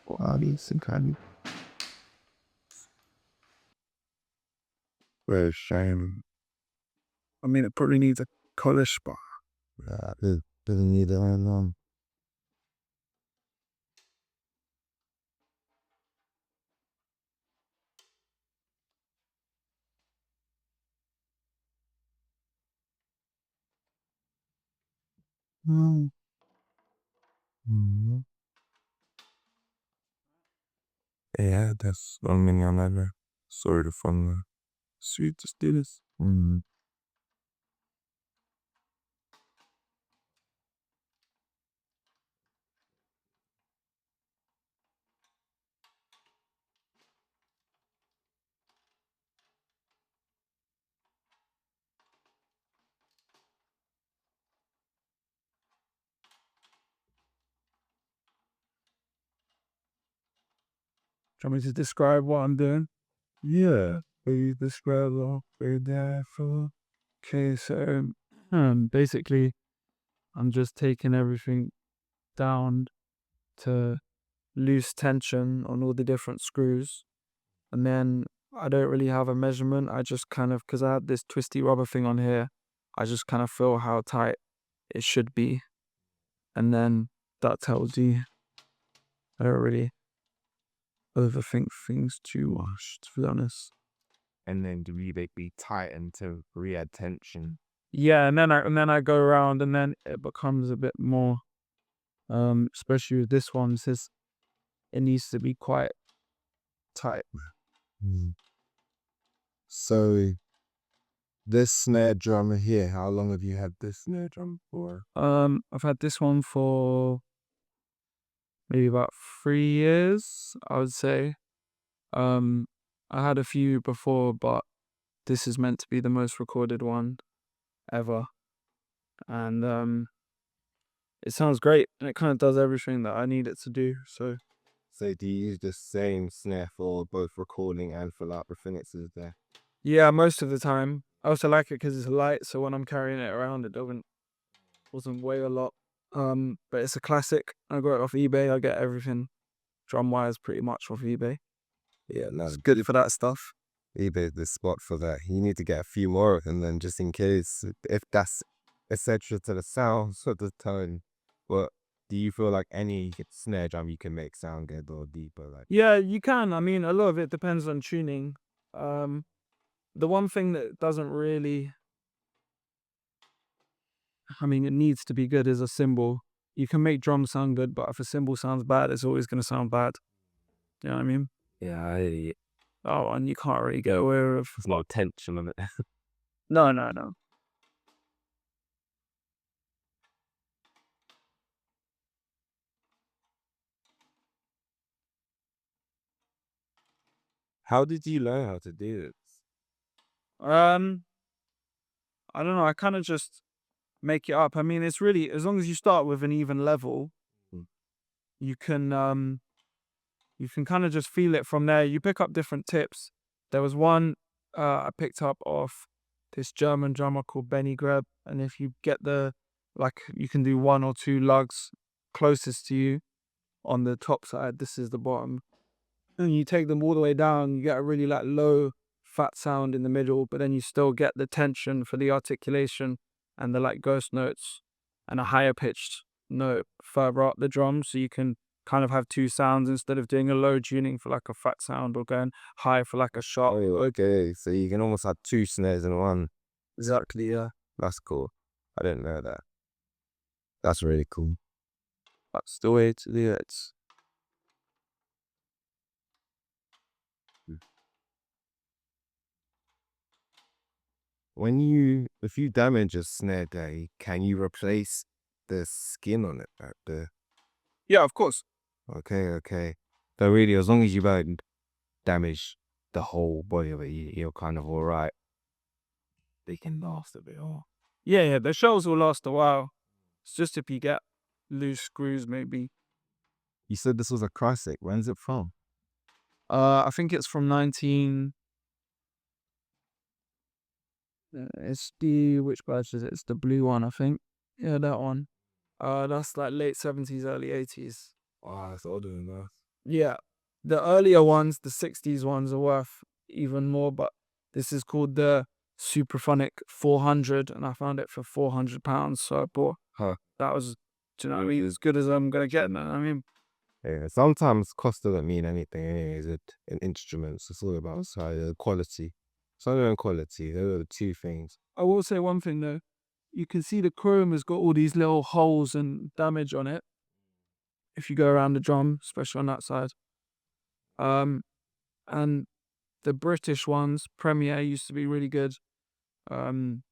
bodies and kind of shame. I mean, it probably needs a collar spot. It doesn't need that long. Yeah, that's 1 million ever. Sorry from the sweetest dealers. Do you want me to describe what I'm doing? Yeah. Please describe what we're there for. Okay, so basically, I'm just taking everything down to loose tension on all the different screws, and then I don't really have a measurement. I just kind of, because I had this twisty rubber thing on here, I just kind of feel how tight it should be, and then that tells you. I don't really overthink things too much, to be honest. And then do they be tightened to re-add tension? Yeah, and then I go around, and then it becomes a bit more. Especially with this one, since it needs to be quite tight. So this snare drum here, how long have you had this snare drum for? I've had this one for maybe about 3 years, I would say. I had a few before, but this is meant to be the most recorded one ever. And it sounds great, and it kind of does everything that I need it to do. So do you use the same snare for both recording and for like performances there? yeah, most of the time. I also like it because it's light, so when I'm carrying it around, it doesn't weigh a lot. But it's a classic. I got it off eBay. I get everything drum wires pretty much off eBay. Yeah, no, It's good for that stuff. eBay's the spot for that. You need to get a few more of them then, just in case, if that's essential to the sound, so the tone. But do you feel like any snare drum you can make sound good or deeper? Like, Yeah, you can. I mean, a lot of it depends on tuning. The one thing that doesn't really, I mean, it needs to be good is a cymbal. You can make drums sound good, but if a cymbal sounds bad, it's always going to sound bad. You know what I mean? yeah, Oh, and you can't really get away with. there's no tension on it. No. How did you learn how to do this? I don't know. I kind of just make it up. I mean, it's really, as long as you start with an even level, Mm. you can kind of just feel it from there. You pick up different tips. There was one I picked up off this German drummer called Benny Greb, and if you get you can do 1 or 2 lugs closest to you on the top side. This is the bottom, and you take them all the way down. You get a really low fat sound in the middle, but then you still get the tension for the articulation and the ghost notes, and a higher pitched note further up the drum, so you can kind of have 2 sounds instead of doing a low tuning for a fat sound or going high for a sharp. Oh, okay. So you can almost have 2 snares in one. Exactly, yeah. That's cool. I didn't know that. That's really cool. That's the way to do it. If you damage a snare day, can you replace the skin on it? Yeah, of course. Okay. So really, as long as you don't damage the whole body of it, you're kind of all right. They can last a bit. Oh. Yeah, the shells will last a while. It's just if you get loose screws, maybe. You said this was a classic. When's it from? I think it's from 19. It's which batch is it? It's the blue one, I think. Yeah, that one. That's late 70s, early 80s. Oh, it's older than that. Yeah. The earlier ones, the 60s ones, are worth even more, but this is called the Supraphonic 400, and I found it for £400. So I bought. Huh. That was, do you know what I mean? As good as I'm gonna get. Now. I mean, Yeah, sometimes cost doesn't mean anything anyways in instruments. It's all about quality. Sound and quality, those are the two things. I will say one thing though. You can see the chrome has got all these little holes and damage on it. If you go around the drum, especially on that side. And the British ones, Premier, used to be really good. Um,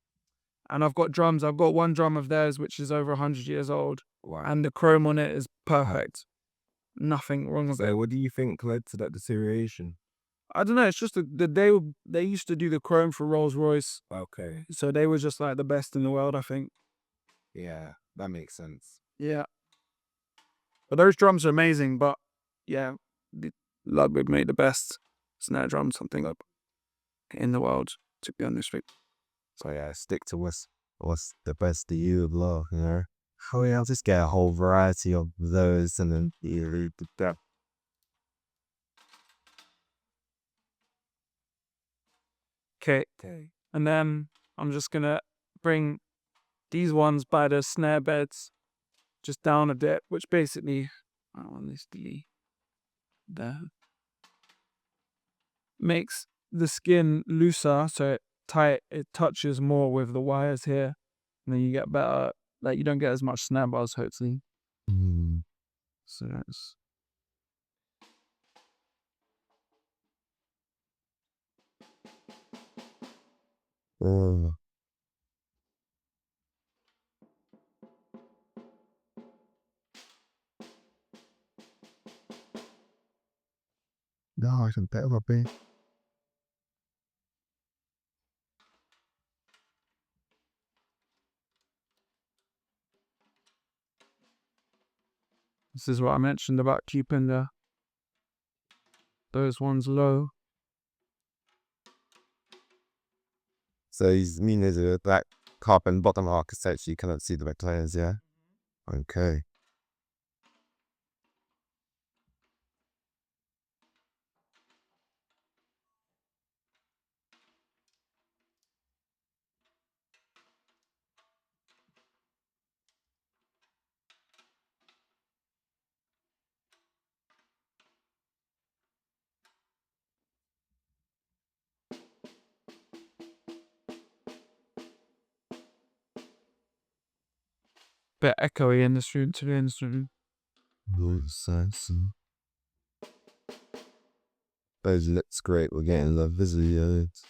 and I've got drums. I've got one drum of theirs which is over 100 years old, Wow. and the chrome on it is perfect. Nothing wrong with it. So what do you think led to that deterioration? I don't know. It's just they used to do the chrome for Rolls Royce, Okay. so they were just like the best in the world, I think. Yeah, that makes sense. Yeah. But those drums are amazing. But yeah, Ludwig made the best snare drum, something up in the world. To be honest with So yeah, stick to what's the best to you, love, you know? Oh yeah, I'll just get a whole variety of those and then that. you. Okay. And then I'm just gonna bring these ones by the snare beds just down a bit, which basically, I want this delete there, makes the skin looser, so it touches more with the wires here, and then you get better. Like you don't get as much snare bars, hopefully. Mm. So that's Oh, no, I can bet a bit. this is what I mentioned about keeping those ones low. So you mean there's a black carbon bottom architecture, you cannot see the recliners, yeah? Okay. Bit echoey in to the instrument. Salsa. Those looks great. We're getting the visuals.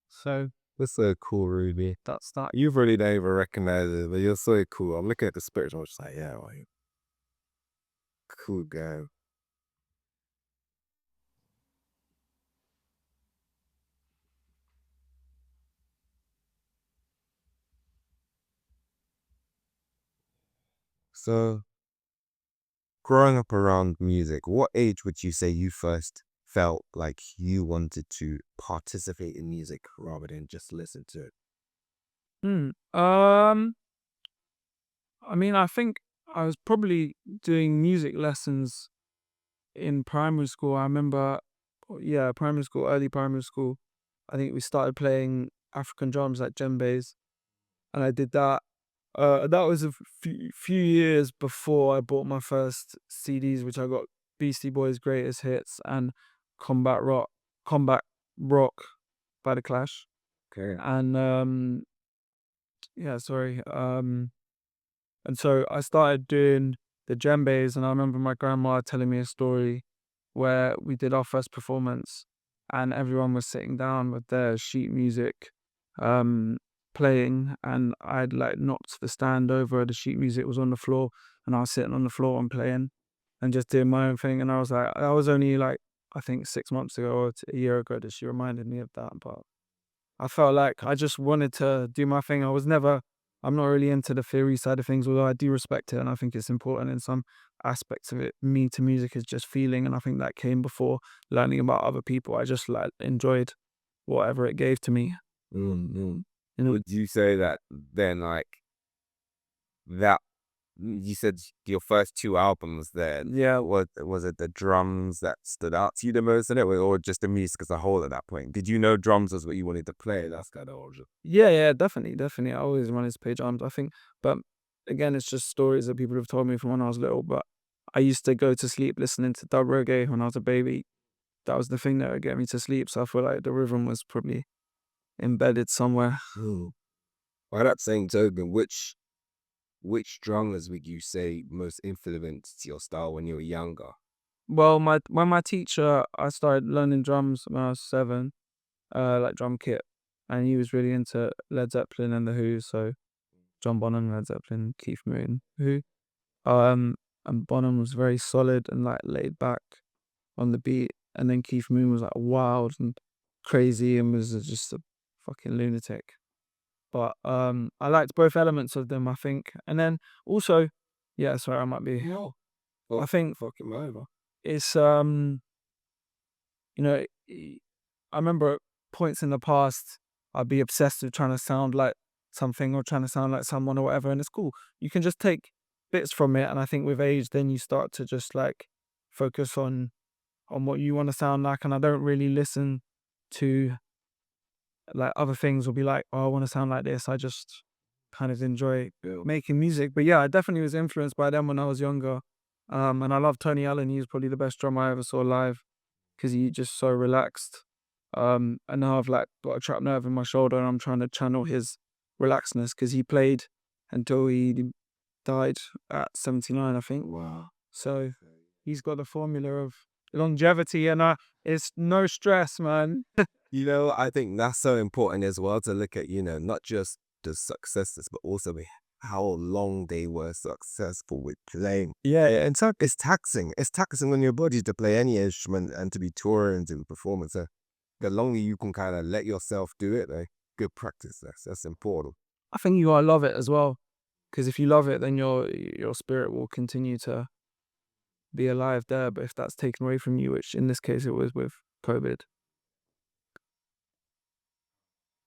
So That's so cool, Ruby. that's that. You really don't even recognize it, but you're so cool. I'm looking at the spirits, I'm just like, yeah, like, cool guy. So, growing up around music, what age would you say you first felt like you wanted to participate in music rather than just listen to it? I mean, I think I was probably doing music lessons in primary school. I remember, yeah, primary school, early primary school. I think we started playing African drums like djembes, and I did that. That was a few years before I bought my first CDs, which I got Beastie Boys' Greatest Hits and Combat Rock, Combat Rock by The Clash. Okay. And yeah, sorry. And so I started doing the djembes, and I remember my grandma telling me a story where we did our first performance, and everyone was sitting down with their sheet music, playing, and I'd like knocked the stand over. The sheet music was on the floor, and I was sitting on the floor and playing, and just doing my own thing. And I was like, I was only like, I think 6 months ago or a year ago that she reminded me of that, but I felt like I just wanted to do my thing. I was never I'm not really into the theory side of things, although I do respect it and I think it's important in some aspects of it. Me to music is just feeling, and I think that came before learning about other people. I just like enjoyed whatever it gave to me. Mm-hmm. You know, Would you say that then, like, that you said your first two albums then, yeah, was it the drums that stood out to you the most in it, or just the music as a whole at that point? Did you know drums was what you wanted to play? That's kind of origin. yeah, yeah, definitely, definitely. I always wanted to play drums. I think, but again, it's just stories that people have told me from when I was little. But I used to go to sleep listening to dub reggae when I was a baby. That was the thing that would get me to sleep. So I feel like the rhythm was probably embedded somewhere. By that same token, which genres would you say most influenced your style when you were younger? Well, my teacher, I started learning drums when I was 7, like drum kit, and he was really into Led Zeppelin and the Who. So John Bonham, Led Zeppelin, Keith Moon, Who. Um, and Bonham was very solid and like laid back on the beat, and then Keith Moon was like wild and crazy and was just a fucking lunatic. But I liked both elements of them, I think. And then also, yeah, sorry, I might be. No. I think Fucking over. it's you know, I remember points in the past I'd be obsessed with trying to sound like something or trying to sound like someone or whatever, and it's cool. You can just take bits from it, and I think with age, then you start to just like focus on what you want to sound like, and I don't really listen to like other things will be like, oh, I want to sound like this. I just kind of enjoy Yeah. making music. But yeah, I definitely was influenced by them when I was younger. And I love Tony Allen. He's probably the best drummer I ever saw live because he's just so relaxed. And now I've like got a trapped nerve in my shoulder and I'm trying to channel his relaxedness because he played until he died at 79, I think. Wow. So he's got the formula of longevity and it's no stress, man. I think that's so important as well to look at, not just the successes, but also how long they were successful with playing. Yeah, it's taxing. It's taxing on your body to play any instrument and to be touring and to perform it. So the longer you can kind of let yourself do it, like, good practice. That's important. I think you gotta love it as well. Because if you love it, then your spirit will continue to be alive there. But if that's taken away from you, which in this case it was with COVID,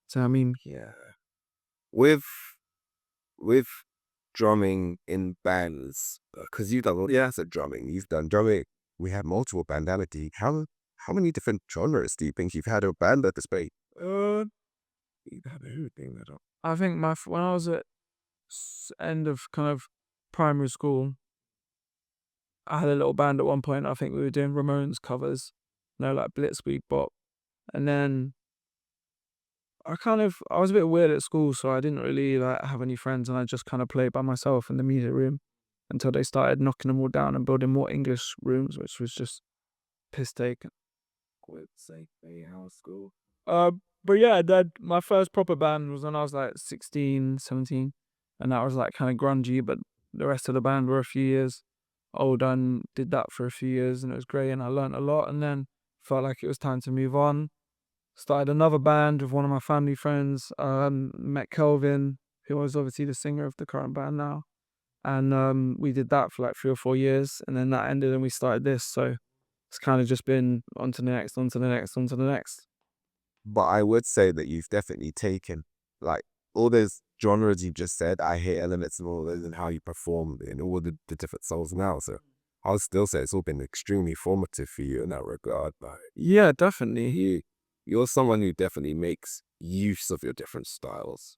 so I mean, Yeah. With with drumming in bands, because you've done, yeah, so drumming, you've done drumming. We have multiple bandality. How many different genres do you think you've had a band at this point? You've had everything that. I think when I was at end of kind of primary school, I had a little band at one point. I think we were doing Ramones covers, like Blitzkrieg Bop, and then I was a bit weird at school, so I didn't really like have any friends, and I just kind of played by myself in the music room until they started knocking them all down and building more English rooms, which was just piss take. Quit safe house school. But yeah, my first proper band was when I was like 16, 17, and that was like kind of grungy. But the rest of the band were a few years older and did that for a few years, and it was great, and I learned a lot. And then felt like it was time to move on. Started another band with one of my family friends, met Kelvin, who was obviously the singer of the current band now. And we did that for like 3 or 4 years, and then that ended, and we started this. So it's kind of just been on to the next, on to the next, on to the next. But I would say that you've definitely taken, like, all those genres you just said. I hear elements of all those and how you perform in all the different songs now. So I'll still say it's all been extremely formative for you in that regard. But Yeah, definitely. you're someone who definitely makes use of your different styles.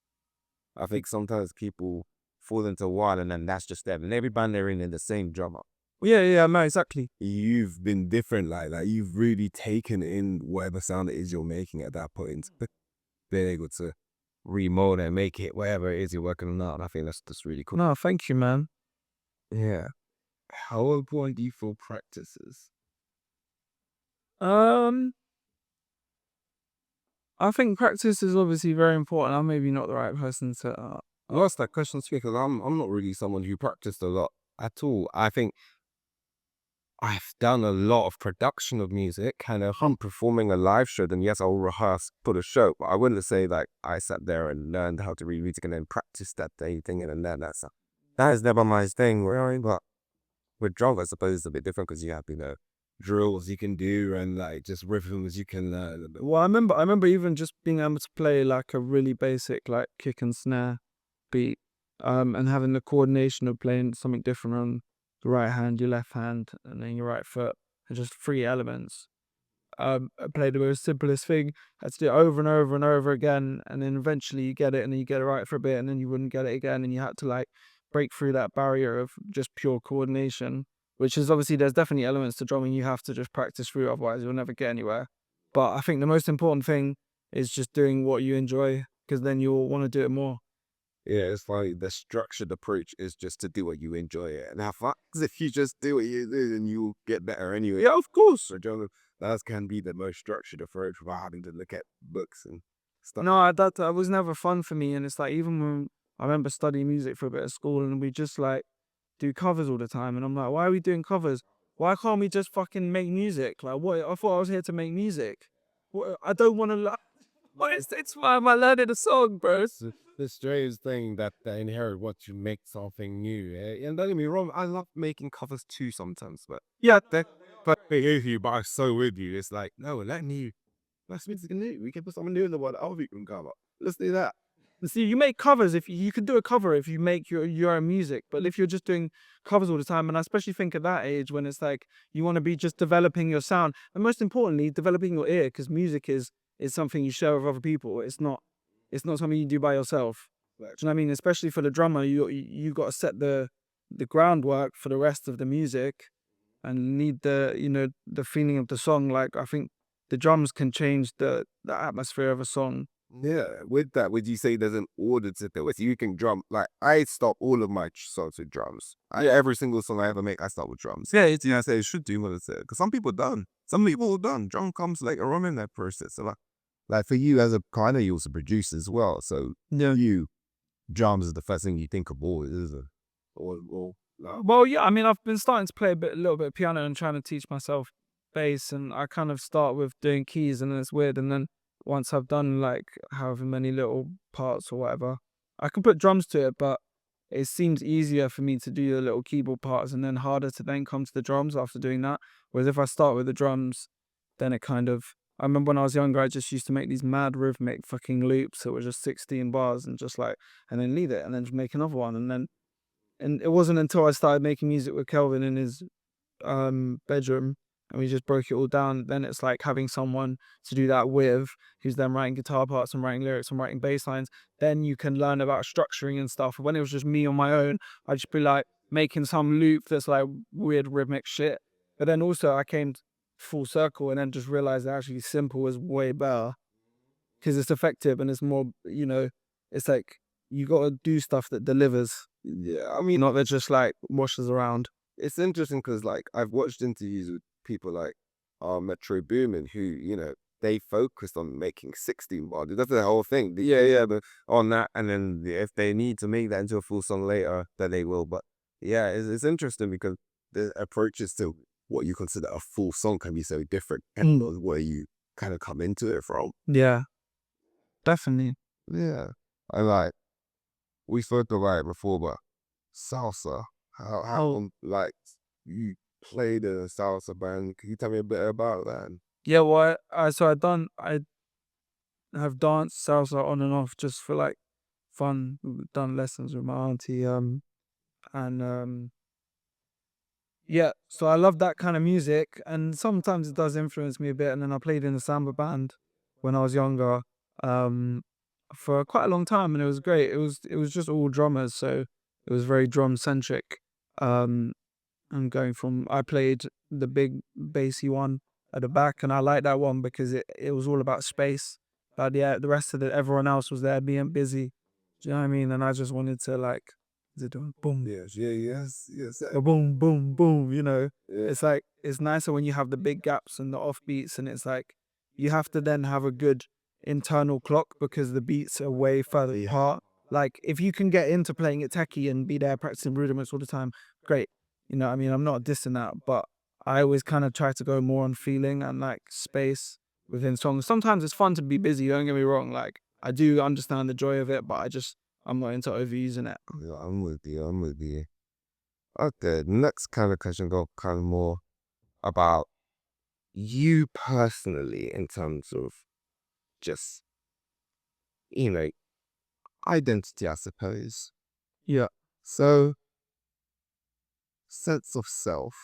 I think sometimes people fall into one and then that's just them. And every band they're in the same drummer. Yeah, yeah, no, exactly. You've been different like that. You've really taken in whatever sound it is you're making at that point. Being able to remold and make it whatever it is you're working on now. And I think that's really cool. No, thank you, man. Yeah. How important do you feel practice is? Um, I think practice is obviously very important. I'm maybe not the right person to. I asked that question too because I'm not really someone who practiced a lot at all. I think I've done a lot of production of music, kind of. I'm performing a live show, then yes, I'll rehearse for the show. But I wouldn't say like I sat there and learned how to read music and then practice that day thing and then learn that stuff. That is never my thing, really. But with drum, I suppose it's a bit different because you have, drills you can do and like just rhythms you can learn. Well, I remember even just being able to play like a really basic like kick and snare beat, and having the coordination of playing something different on the right hand, your left hand, and then your right foot, and just three elements. I played the most simplest thing. Had to do it over and over and over again, and then eventually you get it, and then you get it right for a bit, and then you wouldn't get it again, and you had to like break through that barrier of just pure coordination. Which is obviously there's definitely elements to drumming you have to just practice through, otherwise you'll never get anywhere. But I think the most important thing is just doing what you enjoy, because then you'll want to do it more. Yeah, it's like the structured approach is just to do what you enjoy it and have fun. 'Cause if you just do what you do, then you'll get better anyway. Yeah, of course. So, John, that can be the most structured approach without having to look at books and stuff. No, that was never fun for me, and it's like even when I remember studying music for a bit at school, and we just like do covers all the time, and I'm like, why are we doing covers? Why can't we just fucking make music? Like, what? I thought I was here to make music. What? I don't want to. What is it's why am I learning a song, bro? It's the strange thing that they inherit once you make something new. And don't get me wrong, I love making covers too sometimes, but Yeah, but with you, but I'm so with you. It's like, no, let's make something new. We can put something new in the world. I'll be can cover. Let's do that. see, you make covers if you can do a cover if you make your own music, but if you're just doing covers all the time, and I especially think at that age when it's like you want to be just developing your sound, and most importantly, developing your ear, because music is something you share with other people. It's not something you do by yourself. Do you know what I mean? Especially for the drummer, you got to set the groundwork for the rest of the music, and need the feeling of the song. Like I think the drums can change the atmosphere of a song. Yeah, with that, would you say there's an order to do it? You can drum like I start all of my songs with drums. Every single song I ever make, I start with drums. Yeah, I say it should do what it said because some people don't. Some people don't. Drum comes later on in that process. So like for you as a kind of you also produce as well. So Yeah. you drums is the first thing you think of always, isn't it? Or no. Well, yeah, I mean, I've been starting to play a little bit of piano and trying to teach myself bass, and I kind of start with doing keys, and then it's weird, and then once I've done like however many little parts or whatever, I can put drums to it, but it seems easier for me to do the little keyboard parts and then harder to then come to the drums after doing that. Whereas if I start with the drums, then it kind of. I remember when I was younger, I just used to make these mad rhythmic fucking loops that were just 16 bars and just like, and then leave it and then just make another one. And it wasn't until I started making music with Kelvin in his bedroom, and we just broke it all down. Then it's like having someone to do that with, who's then writing guitar parts and writing lyrics and writing bass lines. Then you can learn about structuring and stuff. When it was just me on my own, I'd just be like making some loop that's like weird rhythmic shit. But then also I came full circle and then just realized that actually simple is way better because it's effective and it's more, it's like you got to do stuff that delivers, Yeah, I mean, not that just like washes around. it's interesting because like I've watched interviews with people like Metro Boomin who they focused on making 16 bars. That's the whole thing. Yeah, but on that, and then if they need to make that into a full song later, then they will. But yeah, it's interesting because the approaches to what you consider a full song can be so different, and where you kind of come into it from. Yeah, definitely. Yeah, I like we spoke about it before, but salsa. How like you played a salsa band? Can you tell me a bit about that? Yeah, well, I have danced salsa on and off just for like fun. We've done lessons with my auntie, and yeah, so I love that kind of music, and sometimes it does influence me a bit. And then I played in a samba band when I was younger, um, for quite a long time, and it was great. It was just all drummers, so it was very drum centric. Um, and going from I played the big bassy one at the back, and I like that one because it was all about space. But yeah, the rest of everyone else was there being busy. Do you know what I mean? And I just wanted to like, is it doing boom, Yes, yeah, yes. boom, boom, boom? Yeah. It's like it's nicer when you have the big gaps and the off beats, and it's like you have to then have a good internal clock because the beats are way further apart. Like if you can get into playing it techie and be there practicing rudiments all the time, great. You know what I mean? I'm not dissing that, but I always kind of try to go more on feeling and like space within songs. Sometimes it's fun to be busy, don't get me wrong. Like I do understand the joy of it, but I'm not into overusing it. Yeah, I'm with you. I'm with you. Okay, next kind of question go kind of more about you personally in terms of just, you know, identity, I suppose. Yeah. So, sense of self.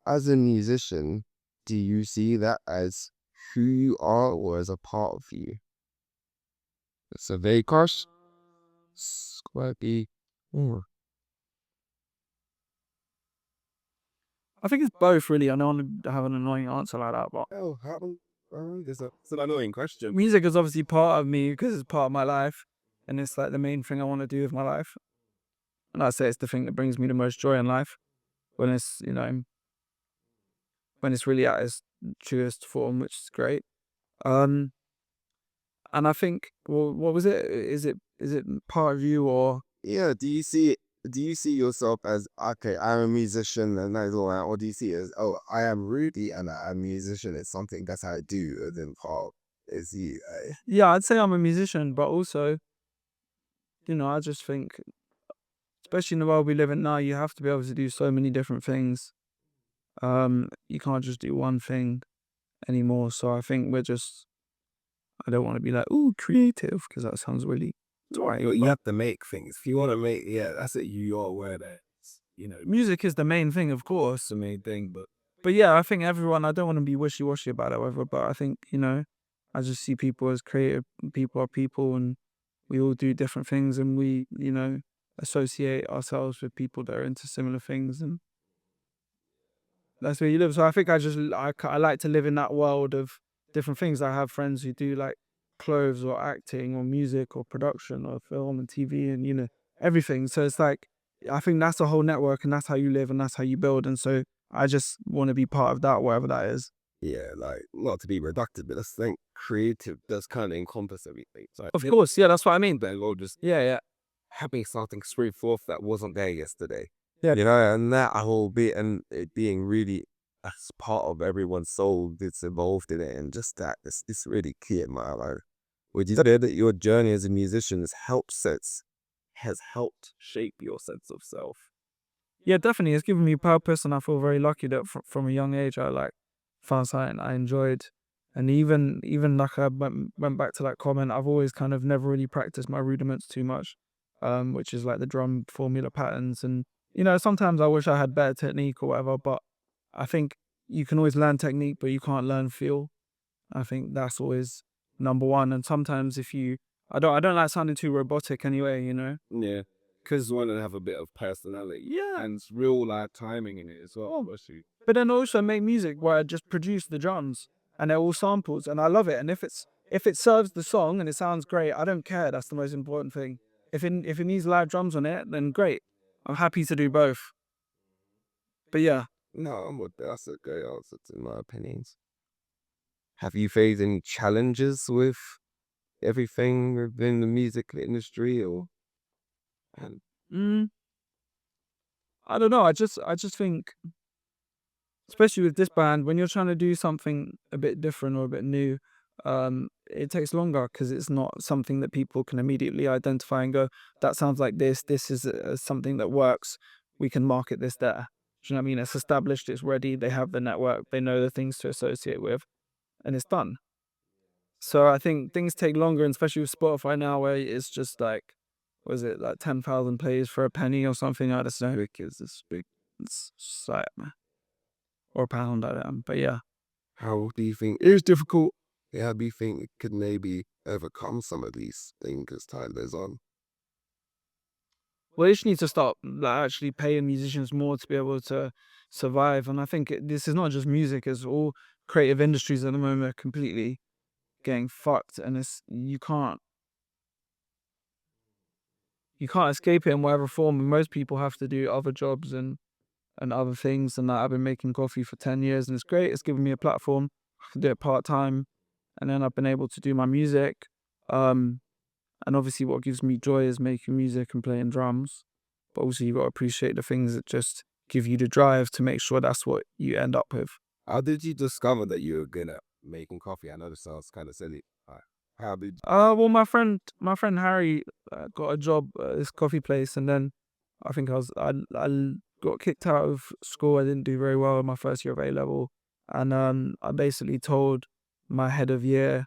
As a musician, do you see that as who you are or as a part of you? It's a very harsh, squirty. Mm. I think it's both really. I don't want to have an annoying answer like that, but Oh, how? It's an annoying question. music is obviously part of me because it's part of my life, and it's like the main thing I want to do with my life. And I say it's the thing that brings me the most joy in life when it's when it's really at its truest form, which is great. Um, and I think, well, what was it? Is it part of you or Yeah, do you see yourself as okay, I'm a musician and that's all that, or do you see it as oh, I am Rudy and I'm a musician, it's something that's how I do, and then part is you, eh? yeah, I'd say I'm a musician, but also, I just think, especially in the world we live in now, you have to be able to do so many different things. You can't just do one thing anymore. So I think I don't want to be like, ooh, creative, because that sounds really. Right, you have to make things. If you want to make, yeah, that's it. You are aware that Music is the main thing, of it's course. the main thing, but But yeah, I think everyone, I don't want to be wishy washy about it, whatever, but I think, I just see people as creative. People are people, and we all do different things, and we, associate ourselves with people that are into similar things. And that's where you live. So I think I like to live in that world of different things. I have friends who do like clothes or acting or music or production or film and TV and everything. So it's like I think that's a whole network and that's how you live and that's how you build. And so I just want to be part of that, whatever that is. yeah, like not to be reductive, but let's think creative does kind of encompass everything. So Of course, yeah, that's what I mean. then we'll just Yeah, yeah, having something spring forth that wasn't there yesterday. yeah. And that whole bit and it being really as part of everyone's soul that's involved in it, and just that it's really key in my life. Would you say that your journey as a musician has helped shape your sense of self? Yeah, definitely. It's given me purpose, and I feel very lucky that from a young age I like found something I enjoyed. And even like I went back to that comment, I've always kind of never really practiced my rudiments too much, which is like the drum formula patterns. And sometimes I wish I had better technique or whatever, but I think you can always learn technique, but you can't learn feel. I think that's always number one. And sometimes I don't like sounding too robotic anyway. Yeah, because you want to have a bit of personality. Yeah. And it's real life timing in it as well. Oh, Especially. but then also make music where I just produce the drums and they're all samples and I love it. And if it serves the song and it sounds great, I don't care. That's the most important thing. If it needs live drums on it, then great. I'm happy to do both. But yeah, No, that's a good answer to my opinions. Have you faced any challenges with everything within the music industry or? And mm, I don't know. I just think, especially with this band, when you're trying to do something a bit different or a bit new, it takes longer because it's not something that people can immediately identify and go, that sounds like this. This is something that works. We can market this there. Do you know what I mean? It's established, it's ready, they have the network, they know the things to associate with, and it's done. So I think things take longer, and especially with Spotify now, where it's just like, was it like 10,000 plays for a penny or something? I don't know because it's big. It's just like, or a pound, I don't know. But yeah. how do you think it is difficult? Yeah, how do you think it could maybe overcome some of these things as time goes on? Well, they just need to start like actually paying musicians more to be able to survive. And I think this is not just music; it's all creative industries at the moment are completely getting fucked, and you can't escape it in whatever form. And most people have to do other jobs and other things. And I've been making coffee for 10 years, and it's great. It's given me a platform. I can do it part time, and then I've been able to do my music. Um, and obviously, what gives me joy is making music and playing drums. But also, you got to appreciate the things that just give you the drive to make sure that's what you end up with. How did you discover that you were good at making coffee? I know this sounds kind of silly. How did Well, my friend Harry got a job at this coffee place, and then I think I got kicked out of school. I didn't do very well in my first year of A level, and I basically told my head of year,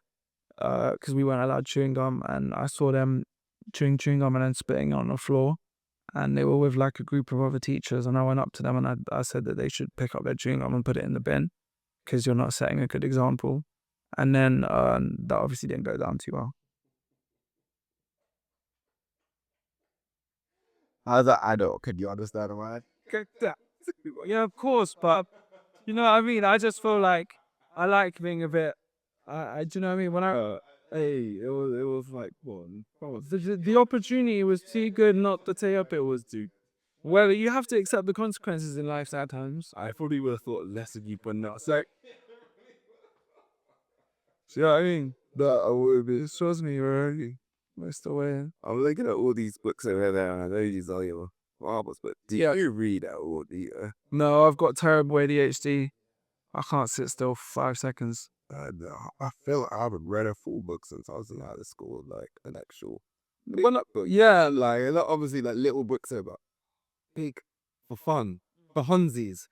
because we weren't allowed chewing gum, and I saw them chewing gum and then spitting on the floor, and they were with like a group of other teachers, and I went up to them and I said that they should pick up their chewing gum and put it in the bin because you're not setting a good example. And then that obviously didn't go down too well. as an adult, could you understand why? Yeah, of course, but you know what I mean? I just feel like I like being a bit. Do you know what I mean? When Hey, it was like what? the opportunity was too good not to take up, it was too. Well, you have to accept the consequences in life at times. I probably would have thought less of you, but not so. See what I mean? That I would be. It shows me already. Most of the way. I'm looking at all these books over there, and I know these are your marbles, but do you read at all? Do you? No, I've got terrible ADHD. I can't sit still for 5 seconds. No, I feel like I haven't read a full book since I was in high school, like an actual Well, big book. Yeah, like not obviously like little books are about big for fun, for hunsies.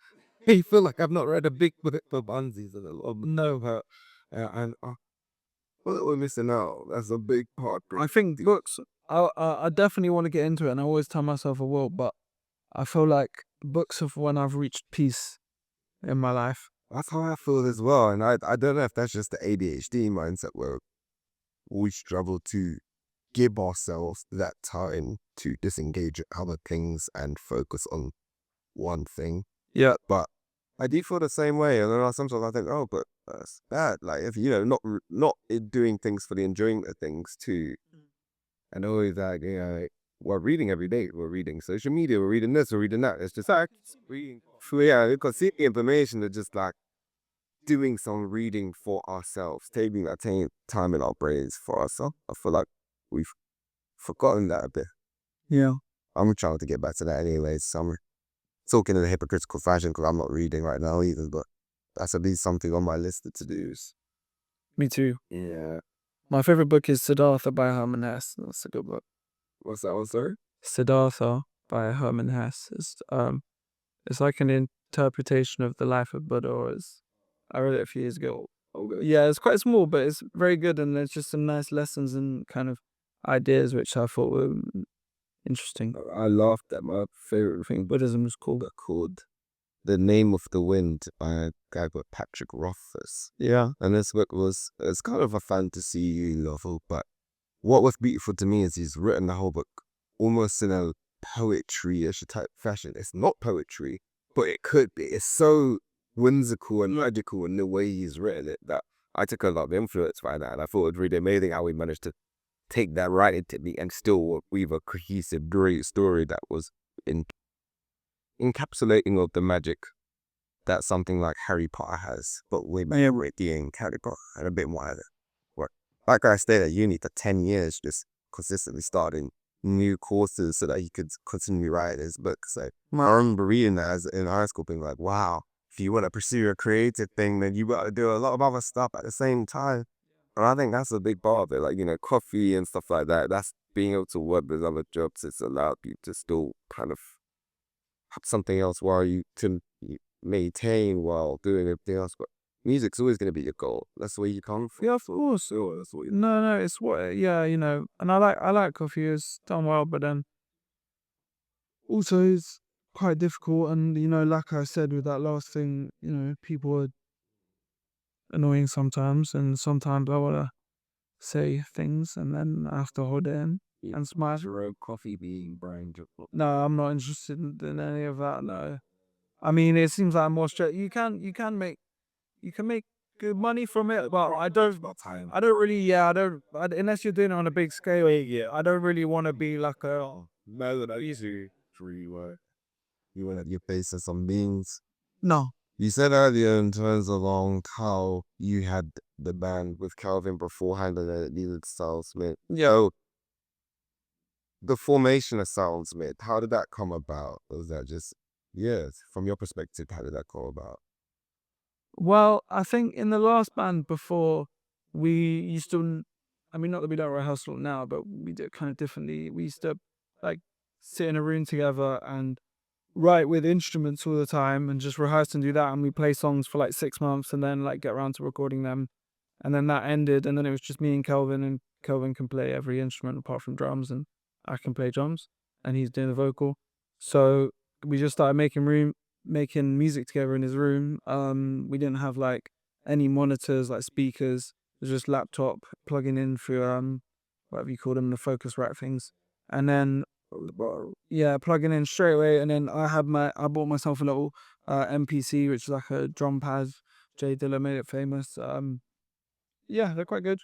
I feel like I've not read a big book for hunsies in a long no, but and well, we're missing out. That's a big part. I think books. I definitely want to get into it, and I always tell myself I will. But I feel like books of when I've reached peace in my life. That's how I feel as well, and I don't know if that's just the ADHD mindset where we struggle to give ourselves that time to disengage with other things and focus on one thing. Yeah. But I do feel the same way, and then sometimes I think, oh, but that's bad. Like if not doing things for the enjoyment of things too, and always like like, we're reading every day. We're reading social media. We're reading this. We're reading that. It's just like reading. So yeah, because seeing information is just like doing some reading for ourselves, taking that time in our brains for ourselves. I feel like we've forgotten that a bit. Yeah. I'm trying to get back to that anyways. So I'm talking in a hypocritical fashion because I'm not reading right now either, but that's at least something on my list of to-dos. Me too. Yeah. My favorite book is Siddhartha by Herman Hesse. That's a good book. What's that one, sorry? Siddhartha by Herman Hesse. It's like an interpretation of the life of Buddha. I read it a few years ago. Okay. Yeah, it's quite small, but it's very good, and there's just some nice lessons and kind of ideas which I thought were interesting. I laughed at my favorite thing Buddhism is cool. called The Name of the Wind by a guy called Patrick Rothfuss. Yeah. And this book it's kind of a fantasy novel, but what was beautiful to me is he's written the whole book almost in a poetry-ish type fashion. It's not poetry, but it could be. It's so whimsical and magical in the way he's written it that I took a lot of influence by that. And I thought it was really amazing how we managed to take that writing technique and still weave a cohesive, great story that was encapsulating of the magic that something like Harry Potter has, but way better with the Harry Potter and a bit more work. Like I stayed at uni for 10 years, just consistently starting new courses so that he could continue writing his books. So I remember reading that as in high school, being like, wow, if you want to pursue a creative thing, then you got to do a lot of other stuff at the same time. And I think that's a big part of it, like, coffee and stuff like that. That's being able to work with other jobs. It's allowed you to still kind of have something else while you can maintain while doing everything else. But music's always going to be your goal. That's where you come from. Yeah, of course. So that's what No, it's what. Yeah, and I like coffee. It's done well, but then also it's quite difficult. And like I said with that last thing, people are annoying sometimes, and sometimes I wanna say things and then I have to hold it in and smile. Zero coffee being brand. No, I'm not interested in any of that. No, I mean it seems like more straight. You can make good money from it, but I don't really. Yeah, unless you're doing it on a big scale. Yeah, I don't really want to be like a. No, that easy. You want your face as some beans. No. You said earlier in terms of how you had the band with Calvin beforehand and then it needed Soundsmith. Yeah. The formation of Soundsmith, how did that come about? Was that just Yeah, from your perspective, how did that go about? Well, I think in the last band before, we used to, I mean, not that we don't rehearsal now, but we did it kind of differently. We used to like sit in a room together and write with instruments all the time and just rehearse and do that. And we play songs for like 6 months and then like get around to recording them. And then that ended. And then it was just me and Kelvin can play every instrument apart from drums. And I can play drums and he's doing the vocal. So we just started making music together in his room. We didn't have like any monitors, like speakers. It was just laptop plugging in through whatever you call them, the Focusrite things. And then yeah, plugging in straight away. And then I bought myself a little MPC, which is like a drum pad. Jay Dilla made it famous. Yeah, they're quite good.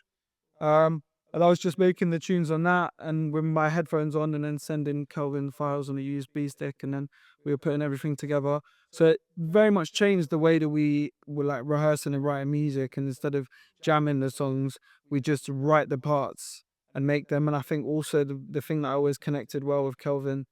Um, and I was just making the tunes on that and with my headphones on and then sending Kelvin files on a USB stick and then we were putting everything together. So it very much changed the way that we were like rehearsing and writing music, and instead of jamming the songs, we just write the parts and make them. And I think also the thing that I always connected well with Kelvin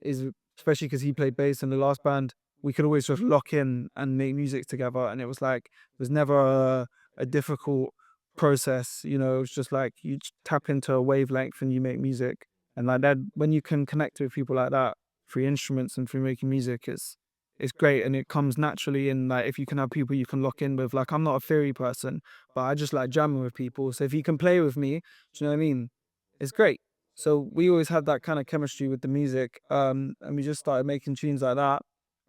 is, especially because he played bass in the last band, we could always just lock in and make music together. And it was like, it was never a difficult process. You know, it was just like you tap into a wavelength and you make music. And like that, when you can connect with people like that through instruments and through making music, it's great. And it comes naturally in like, if you can have people you can lock in with. Like, I'm not a theory person, but I just like jamming with people. So if you can play with me, do you know what I mean? It's great. So we always had that kind of chemistry with the music, and we just started making tunes like that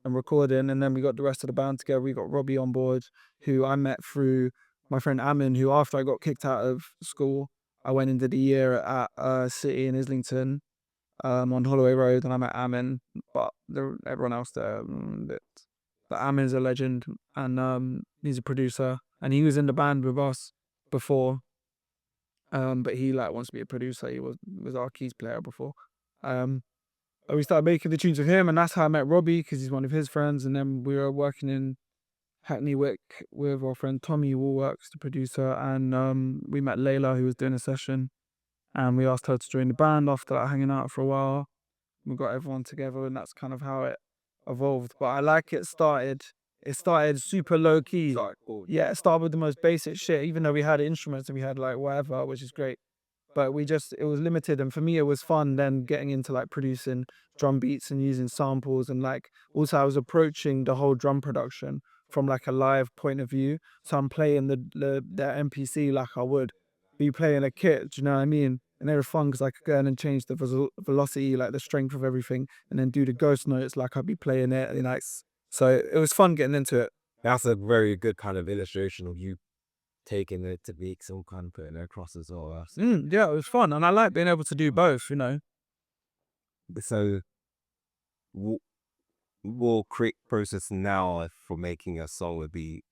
and recording, and then we got the rest of the band together. We got Robbie on board, who I met through my friend Amin, who after I got kicked out of school, I went and did a year at City in Islington, on Holloway Road, and I met Amin, but everyone else there, but Amin's a legend, and he's a producer, and he was in the band with us before, but he like wants to be a producer. He was our keys player before. And we started making the tunes with him, and that's how I met Robbie because he's one of his friends. And then we were working in Hackney Wick with our friend Tommy Woolworks, the producer, and we met Layla, who was doing a session, and we asked her to join the band after that, hanging out for a while. We got everyone together, and that's kind of how it evolved. But I like it started super low key. Yeah, it started with the most basic shit, even though we had instruments and we had like whatever, which is great, but it was limited. And for me, it was fun then getting into like producing drum beats and using samples. And like, also I was approaching the whole drum production from like a live point of view. So I'm playing the MPC like I would be playing a kit, do you know what I mean? And they were fun because I could go in and change the velocity, like the strength of everything, and then do the ghost notes like I'd be playing it. And like, so it was fun getting into it. That's a very good kind of illustration of you taking the techniques and kind of putting it across as well. Yeah, it was fun, and I like being able to do both. You know. So, will create process now for making a song would be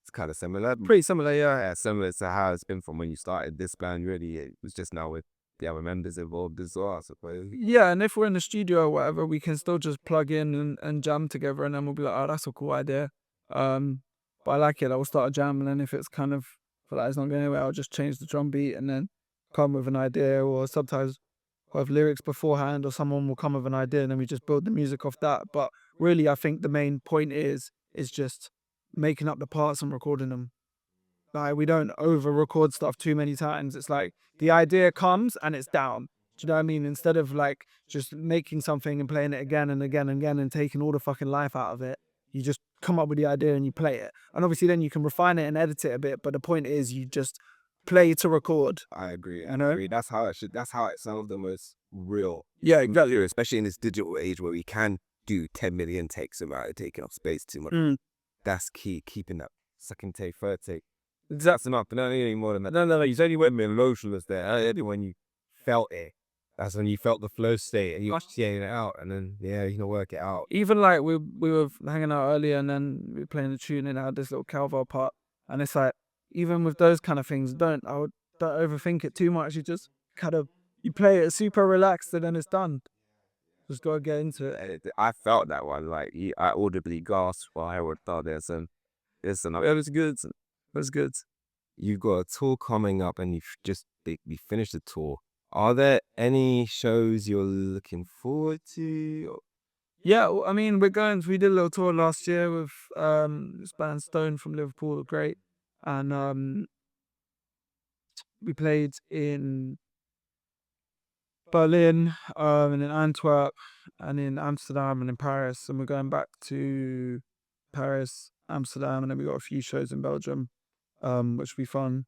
it's kind of similar. Pretty similar, yeah. Yeah, similar to how it's been from when you started this band. Really, it was just now with the other members involved as well, I suppose. Yeah, and if we're in the studio or whatever, we can still just plug in and jam together, and then we'll be like, oh, that's a cool idea. But I like it. I will start a jam, and then if it's kind of feel like it's not going anywhere, I'll just change the drum beat and then come with an idea. Or sometimes we'll have lyrics beforehand, or someone will come with an idea, and then we just build the music off that. But really, I think the main point is just making up the parts and recording them. Like, we don't over record stuff too many times. It's like the idea comes and it's down. Do you know what I mean? Instead of like just making something and playing it again and again and again and taking all the fucking life out of it, you just come up with the idea and you play it. And obviously then you can refine it and edit it a bit. But the point is you just play to record. I agree. You know? I agree. That's how it should. That's how it sounds the most real. Yeah, exactly. Especially in this digital age where we can do 10 million takes without taking up space too much. That's key. Keeping that second take, third take. That's enough. But don't need any more than that. No. It's only when the emotion was there. Only when you felt it. That's when you felt the flow state and you getting it out, and then you can work it out. Even like we were hanging out earlier, and then we were playing the tune, and I had this little cowbell part, and it's like, even with those kind of things, don't overthink it too much. You just kind of you play it super relaxed, and then it's done. Just gotta get into it. I felt that one. Like I audibly gasped while I would thought there's some. It was good. It was good. You've got a tour coming up, and we finished the tour. Are there any shows you're looking forward to? Yeah, I mean, we did a little tour last year with this band Stone from Liverpool, great. And we played in Berlin, and in Antwerp, and in Amsterdam, and in Paris. And we're going back to Paris, Amsterdam, and then we got a few shows in Belgium, which will be fun.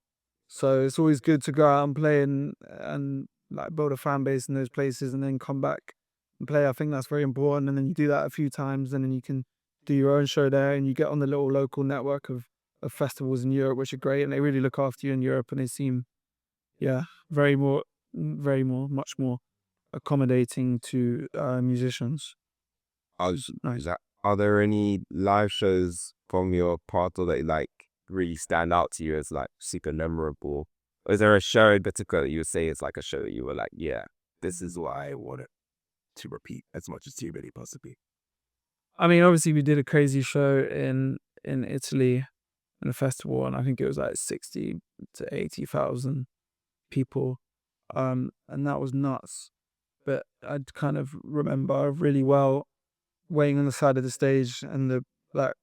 So it's always good to go out and play and like build a fan base in those places, and then come back and play. I think that's very important. And then you do that a few times, and then you can do your own show there, and you get on the little local network of festivals in Europe, which are great, and they really look after you in Europe, and they seem, yeah, very more, much more accommodating to musicians. Nice. Are there any live shows from your part or that like really stand out to you as like super memorable? Or is there a show in particular that you would say is like a show that you were like, yeah, this is what I wanted to repeat as much as too many possibly? I mean, obviously, we did a crazy show in Italy in a festival, and I think it was like 60 to 80,000 people, and that was nuts. But I kind of remember really well waiting on the side of the stage, and the like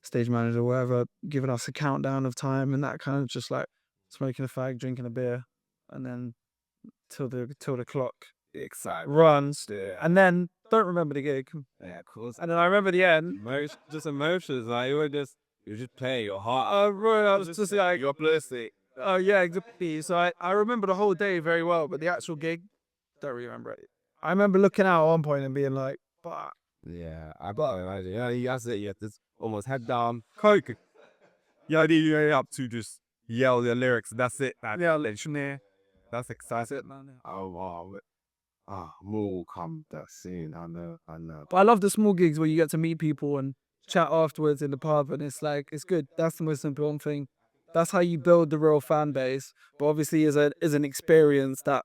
stage manager or whatever giving us a countdown of time, and that kind of just like smoking a fag, drinking a beer, and then till the clock Excitement. runs, Yeah. and then don't remember the gig. Yeah, of course. And then I remember the end. Just emotions. Like you just play your heart. Right, I was just like, You're blessed. oh yeah, exactly. So I remember the whole day very well, but the actual gig, don't really remember it. I remember looking out at one point and being like, fuck. Yeah, I got imagine. Yeah, that's it. You have to almost head down, coke. Yeah, you up to just yell the lyrics. That's it. Yeah, literally. That's exciting. Oh wow. More come that soon. I know. I know. But I love the small gigs where you get to meet people and chat afterwards in the pub, and it's like, it's good. That's the most important thing. That's how you build the real fan base. But obviously, is an experience that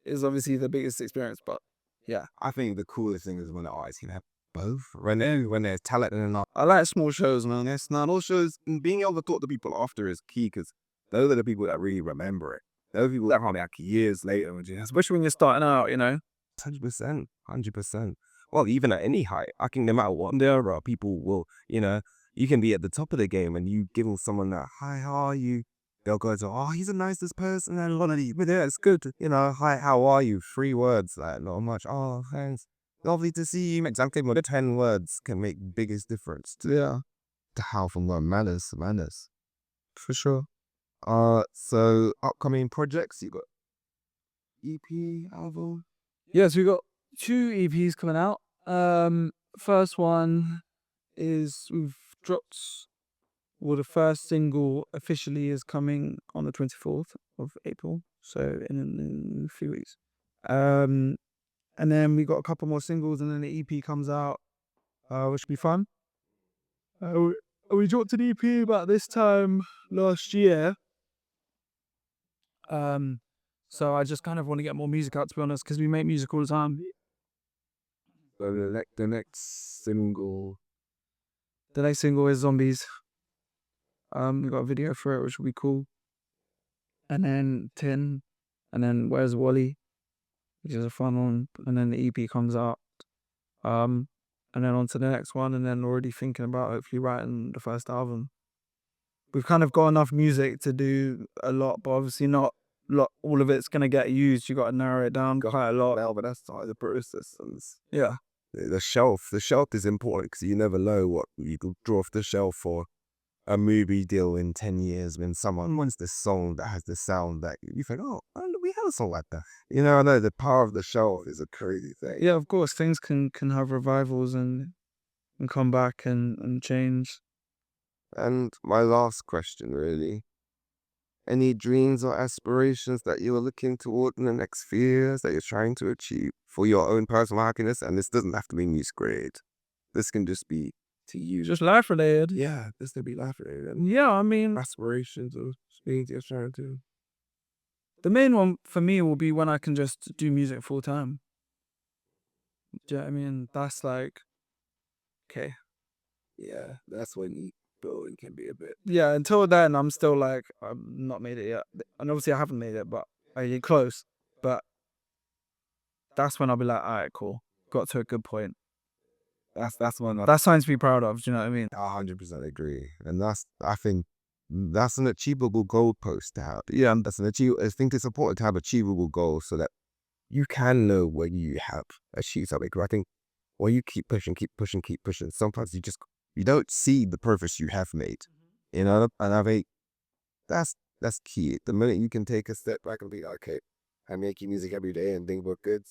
is obviously the biggest experience. But yeah, I think the coolest thing is when the artists can have both. When there's talent and not. I like small shows, man. Yes, now those shows and being able to talk to people after is key because those are the people that really remember it. Those people that come back years later, and just especially when you're starting out, 100%, 100%. Well, even at any height, I think no matter what there are, people will, you can be at the top of the game and you give someone that, hi, how are you? They'll go to, oh, he's the nicest person. And a lot of these, but yeah, it's good. Hi, how are you? 3 words, like, not much. Oh, thanks. Lovely to see you. Exactly. But 10 words can make biggest difference to how from what manners. For sure. So upcoming projects, you got EP, album? Yeah, so we got 2 EPs coming out. First one is we've dropped. Well, the first single officially is coming on the 24th of April, so in a few weeks. And then we got a couple more singles, and then the EP comes out, which will be fun. We dropped an EP about this time last year. So I just kind of want to get more music out, to be honest, because we make music all the time. So the next single. The next single is Zombies. We got a video for it, which will be cool. And then Tin, and then Where's Wally, which is a fun one. And then the EP comes out. And then on to the next one, and then already thinking about hopefully writing the first album. We've kind of got enough music to do a lot, but obviously not all of it's gonna get used. You got to narrow it down quite a lot. Well, but that's part of the process. And Yeah. the shelf is important because you never know what you could draw off the shelf for a movie deal in 10 years when someone wants this song that has the sound that you think, oh, we have a song like that. I know the power of the shelf is a crazy thing. Yeah, of course, things can have revivals and come back and change. And my last question, really. Any dreams or aspirations that you are looking toward in the next few years that you're trying to achieve for your own personal happiness? And this doesn't have to be music related. This can just be to you. Just life related. Yeah, this could be life related. Yeah, I mean, Aspirations or things you're trying to. the main one for me will be when I can just do music full time. Do you know what I mean? That's like, okay. Yeah, that's when building can be a bit. Yeah, until then, I'm still like, I've not made it yet. And obviously, I haven't made it, but I get close. But that's when I'll be like, all right, cool. Got to a good point. That's one That's something to be proud of. Do you know what I mean? 100% agree, and I think that's an achievable goalpost to have. Yeah. I think it's important to have achievable goals so that you can know when you have achieved something. I think when you keep pushing, sometimes you don't see the progress you have made. You know, and I think that's key. The minute you can take a step back and be like, okay, I'm making music every day and things look good.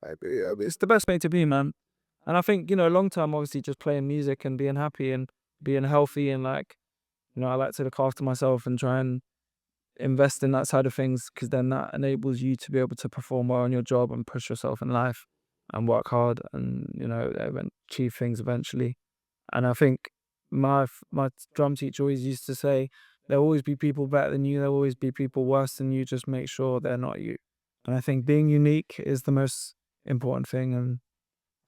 It's the best way to be, man. And I think, long term, obviously, just playing music and being happy and being healthy and like, I like to look after myself and try and invest in that side of things because then that enables you to be able to perform well in your job and push yourself in life and work hard and, achieve things eventually. And I think my drum teacher always used to say, there'll always be people better than you, there'll always be people worse than you, just make sure they're not you. And I think being unique is the most important thing, and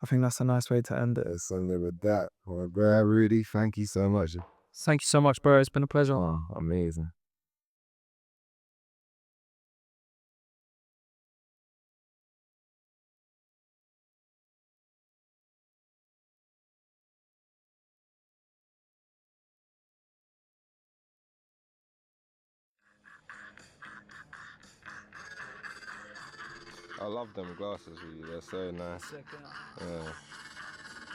I think that's a nice way to end it. Something with that. Well, bro, Rudy, thank you so much. Thank you so much, bro. It's been a pleasure. Oh, amazing. I love them glasses, really. They're so nice. Yeah.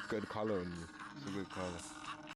Good color on you. It's a good color.